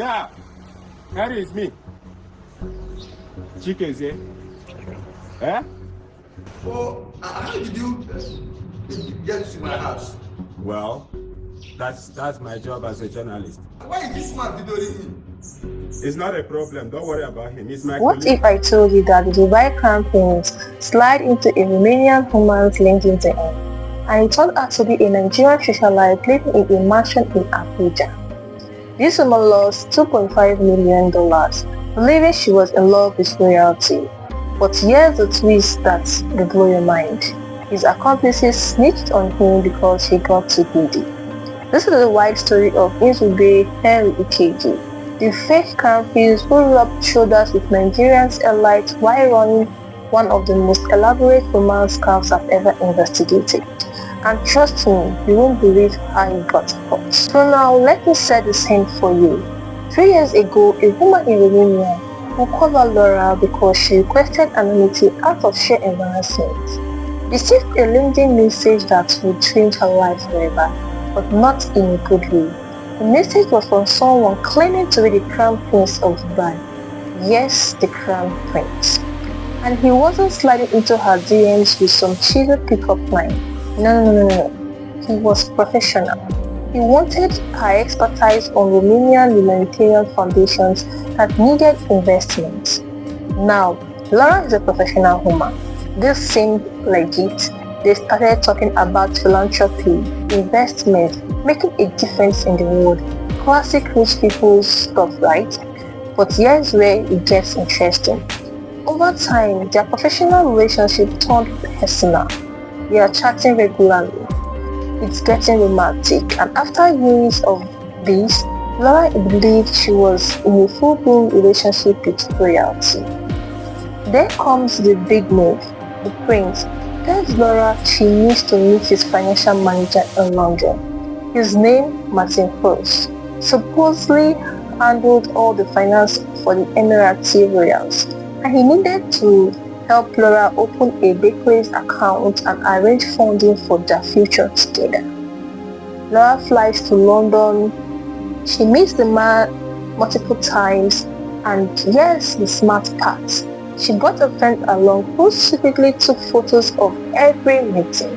Yeah, Harry is me. Chicken's here. Eh? Oh, how did you get to my house? Well, that's my job as a journalist. Why is this man videoing me? It's not a problem. Don't worry about him. He's my What colleague. if I told you that the Dubai Crown Prince slid into a Romanian woman's LinkedIn DM and it turned out to be a Nigerian socialite living in a mansion in Abuja? This woman lost $2.5 million, believing she was in love with royalty. But here's the twist that will blow your mind. His accomplices snitched on him because he got too greedy. This is the wild story of Nzube Henry Ikeji, the fake crown prince who rubbed shoulders with Nigerian's elite while running one of the most elaborate romance scams I've ever investigated. And trust me, you won't believe how he got caught. So now let me set the scene for you. 3 years ago, a woman in Romania who covered Laura because she requested anonymity out of sheer embarrassment received a LinkedIn message that would change her life forever, but not in a good way. The message was from someone claiming to be the Crown Prince of Dubai. Yes, the Crown Prince. And he wasn't sliding into her DMs with some cheesy pickup line. No. He was professional. He wanted her expertise on Romanian humanitarian foundations that needed investment. Now, Laura is a professional woman. This seemed legit. They started talking about philanthropy, investment, making a difference in the world. Classic rich people's stuff, right? But here's where it gets interesting. Over time, their professional relationship turned personal. They are chatting regularly. It's getting romantic, and after years of this, Laura believed she was in a full-blown relationship with royalty. Then comes the big move. The prince tells Laura she needs to meet his financial manager in London. His name, Martin Cross, supposedly handled all the finance for the Emirati royals, and he needed to help Laura open a Barclays account and arrange funding for their future together. Laura flies to London. She meets the man multiple times, and yes, the smart part. She brought a friend along who secretly took photos of every meeting.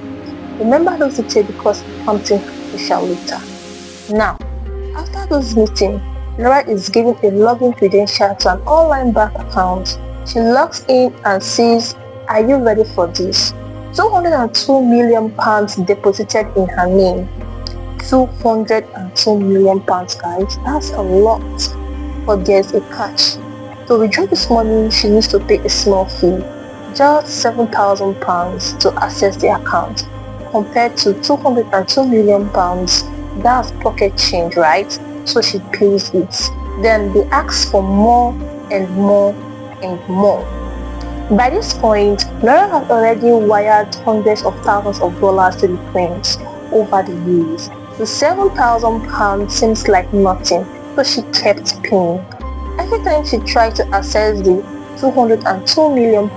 Remember those details because something crucial later. Now, after those meetings, Laura is given a login credential to an online bank account. She logs in and says, "Are you ready for this?" £202 million deposited in her name. £202 million, guys. That's a lot. But there's a catch. To withdraw this money, she needs to pay a small fee, just £7,000 to access the account, compared to £202 million. That's pocket change, right? So she pays it. Then they ask for more and more and more. By this point, Laura had already wired hundreds of thousands of dollars to the prince over the years. The £7,000 seems like nothing, so she kept paying. Every time she tried to access the £202 million,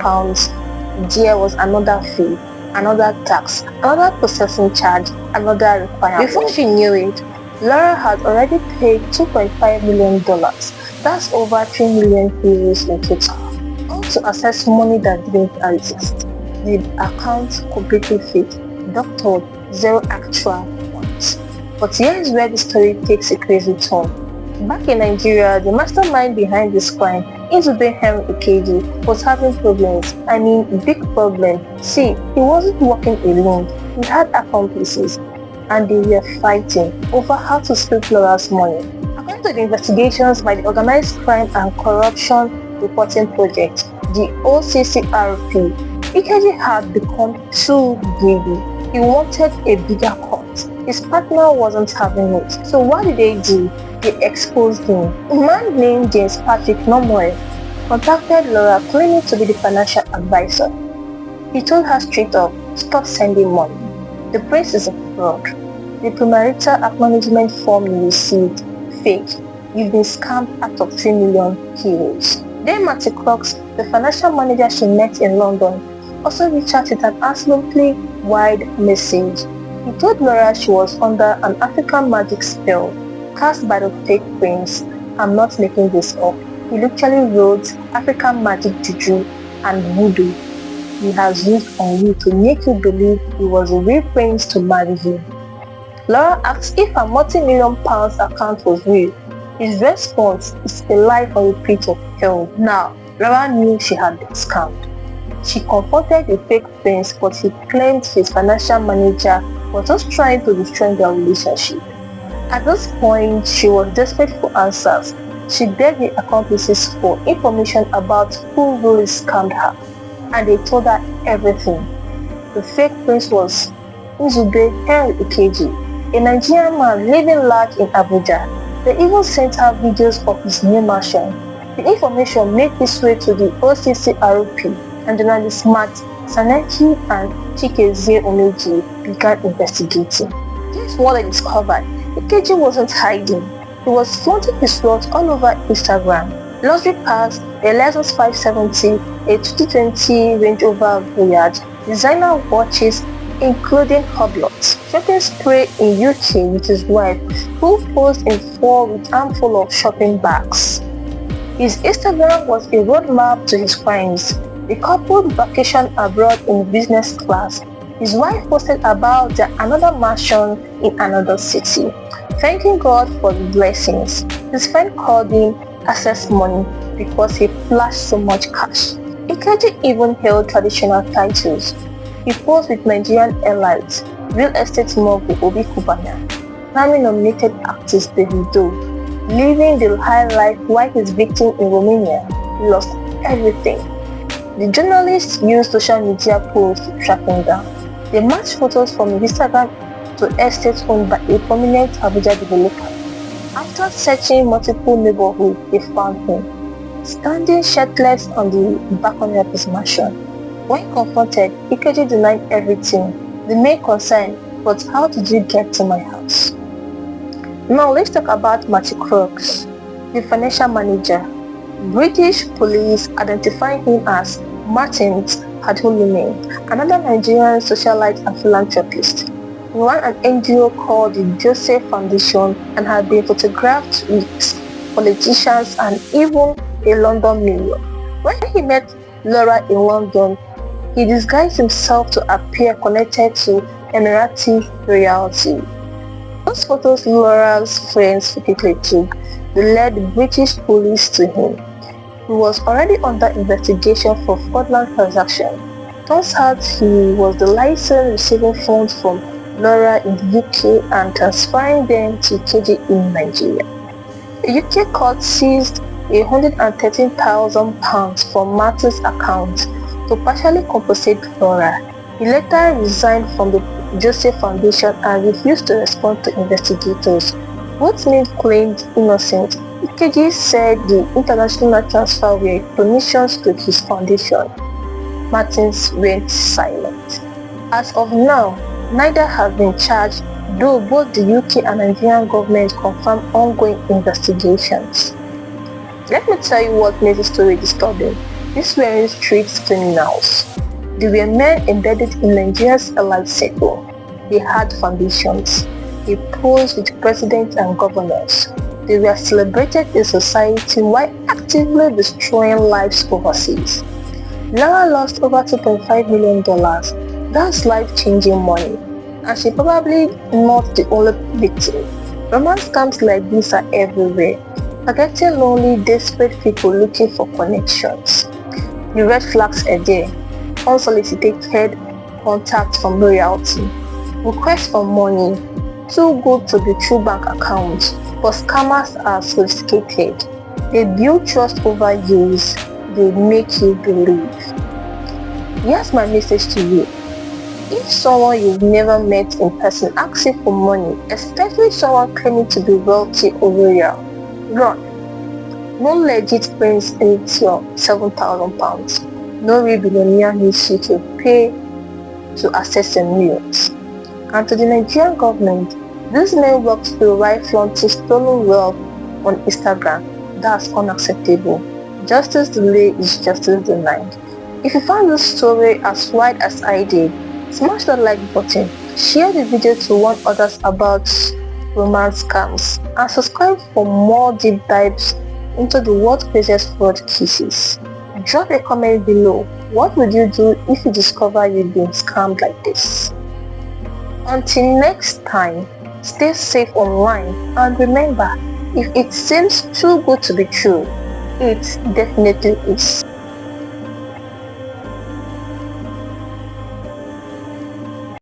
there was another fee, another tax, another processing charge, another requirement. Before she knew it, Laura had already paid $2.5 million. That's over 3 million euros in total. All to access money that didn't exist. The account completely fake, doctored, zero actual funds. But here's where the story takes a crazy turn. Back in Nigeria, the mastermind behind this crime, Nzube Henry Ikeji, was having problems. I mean, big problem. See, he wasn't working alone. He had accomplices, and they were fighting over how to steal Laura's money. According to the investigations by the Organized Crime and Corruption Reporting Project, the OCCRP, Ikeji had become too greedy. He wanted a bigger cut. His partner wasn't having it. So what did they do? They exposed him. A man named James Patrick Nomoe contacted Laura claiming to be the financial advisor. He told her straight up, stop sending money. The prince is a fraud. The premarital acknowledgement form you received, fake. You've been scammed out of 3 million euros. Then Matty Crooks, the financial manager she met in London, also reached out with an absolutely wide message. He told Laura she was under an African magic spell cast by the fake prince I'm not making this up. He literally wrote African magic juju and voodoo he has used on you to make you believe he was a real prince to marry you. Laura asked if her multi-million pounds account was real. His response is a lie from the pit of hell. Now, Laura knew she had been scammed. She confronted the fake prince, but he claimed his financial manager was just trying to destroy their relationship. At this point, she was desperate for answers. She begged the accomplices for information about who really scammed her, and they told her everything. The fake prince was Nzube Henry Ikeji, a Nigerian man living large in Abuja. They even sent her videos of his new mansion. The information made its way to the OCCRP, and journalists Matt Saneki and Chikezie Omeji began investigating. Here's what they discovered. Ikeji wasn't hiding. He was flaunting his wealth all over Instagram. Luxury cars, a Lexus 570, a 2020 Range Rover Voyage, designer watches, including hublots, shopping spree in UK with his wife, who posed in full with armful of shopping bags. His Instagram was a roadmap to his crimes. The couple vacationed abroad in business class. His wife posted about their another mansion in another city, thanking God for the blessings. His friend called him access money because he flashed so much cash. Ikeji even held traditional titles. He posed with Nigerian elites, real estate mogul Obi Kubana, Grammy-nominated artist Davido, living the high life while his victim in Romania lost everything. The journalists used social media posts to track him down. They matched photos from his Instagram to estates owned by a prominent Abuja developer. After searching multiple neighborhoods, they found him, standing shirtless on the balcony of his mansion. When confronted, Ikeji denied everything. The main concern was, how did you get to my house? Now let's talk about Matthew Crooks, the financial manager. British police identified him as Martins Hadhulume, another Nigerian socialite and philanthropist. He ran an NGO called the Joseph Foundation and had been photographed with politicians and even a London mayor. When he met Laura in London, he disguised himself to appear connected to Emirati royalty. Those photos Laura's friends frequently took led the British police to him. He was already under investigation for fraudulent transactions. Turns out he was the license receiving funds from Laura in the UK and transferring them to KG in Nigeria. The UK court seized £113,000 from Martin's account to partially compensate Laura. He later resigned from the Joseph Foundation and refused to respond to investigators. Both men claimed innocent. Ikeji said the international transfer were donations to his foundation. Martins went silent. As of now, neither have been charged, though both the UK and Nigerian government confirm ongoing investigations. Let me tell you what made the story disturbing. These weren't street criminals. They were men embedded in Nigeria's elite circle. They had foundations. They posed with presidents and governors. They were celebrated in society while actively destroying lives overseas. Lara lost over $2.5 million. That's life-changing money. And she probably not the only victim. Romance scams like this are everywhere, targeting lonely, desperate people looking for connections. The red flags are there. Unsolicited contact from royalty, requests for money, too good to be true bank accounts, but scammers are sophisticated. They build trust over years. They make you believe. Here's my message to you. If someone you've never met in person asks you for money, especially someone claiming to be wealthy or royal, run. No legit prince needs your £7,000. No real billionaire needs you to pay to access your millions. And to the Nigerian government, these men work to right flaunting stolen wealth on Instagram. That's unacceptable. Justice delayed is justice denied. If you found this story as wide as I did, smash that like button, share the video to warn others about romance scams, and subscribe for more deep dives into the world's craziest fraud cases. Drop a comment below. What would you do if you discover you've been scammed like this? Until next time, stay safe online, and remember, if it seems too good to be true, it definitely is.